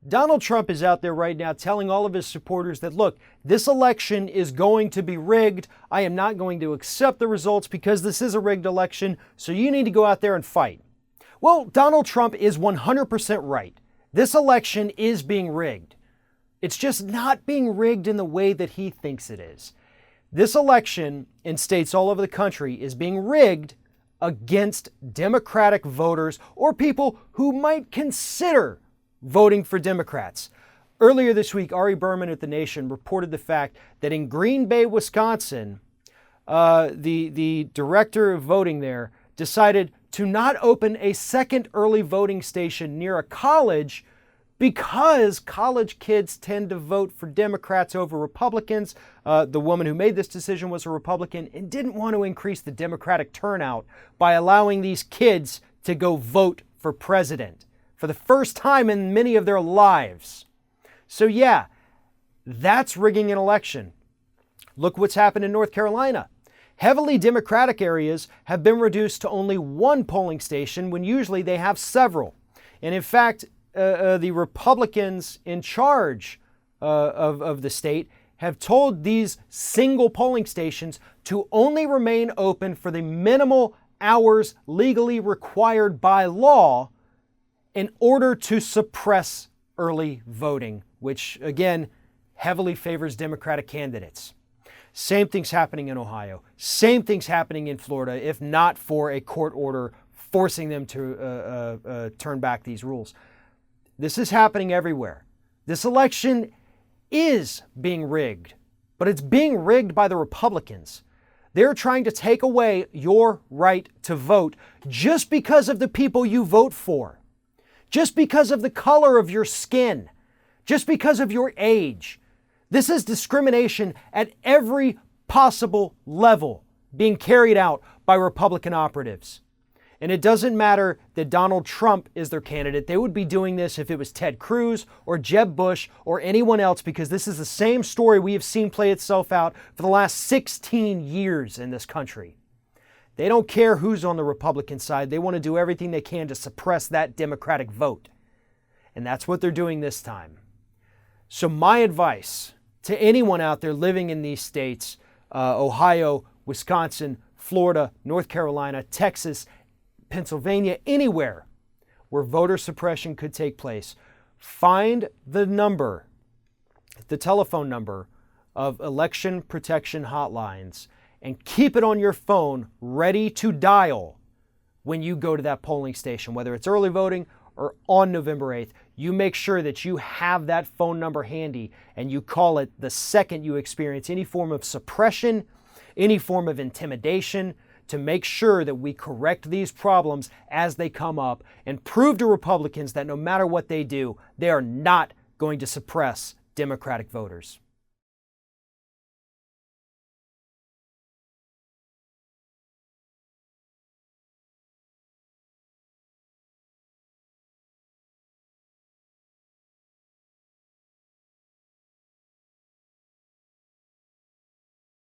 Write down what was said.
Donald Trump is out there right now telling all of his supporters that, look, this election is going to be rigged. I am not going to accept the results because this is a rigged election, so you need to go out there and fight. Well, Donald Trump is 100% right. This election is being rigged. It's just not being rigged in the way that he thinks it is. This election in states all over the country is being rigged against Democratic voters or people who might consider voting for Democrats. Earlier this week, Ari Berman at The Nation reported the fact that in Green Bay, Wisconsin, the director of voting there decided to not open a second early voting station near a college because college kids tend to vote for Democrats over Republicans. The woman who made this decision was a Republican and didn't want to increase the Democratic turnout by allowing these kids to go vote for president for the first time in many of their lives. So yeah, that's rigging an election. Look what's happened in North Carolina. Heavily Democratic areas have been reduced to only one polling station when usually they have several. And in fact, the Republicans in charge of the state have told these single polling stations to only remain open for the minimal hours legally required by law in order to suppress early voting, which again heavily favors Democratic candidates. Same thing's happening in Ohio. Same thing's happening in Florida, if not for a court order forcing them to turn back these rules. This is happening everywhere. This election is being rigged, but it's being rigged by the Republicans. They're trying to take away your right to vote just because of the people you vote for, just because of the color of your skin, just because of your age. This is discrimination at every possible level being carried out by Republican operatives. And it doesn't matter that Donald Trump is their candidate. They would be doing this if it was Ted Cruz or Jeb Bush or anyone else, because this is the same story we have seen play itself out for the last 16 years in this country. They don't care who's on the Republican side. They want to do everything they can to suppress that Democratic vote. And that's what they're doing this time. So my advice to anyone out there living in these states, Ohio, Wisconsin, Florida, North Carolina, Texas, Pennsylvania, anywhere where voter suppression could take place, find the number, the telephone number of election protection hotlines and keep it on your phone ready to dial when you go to that polling station, whether it's early voting or on November 8th. You make sure that you have that phone number handy and you call it the second you experience any form of suppression, any form of intimidation, to make sure that we correct these problems as they come up and prove to Republicans that no matter what they do, they are not going to suppress Democratic voters.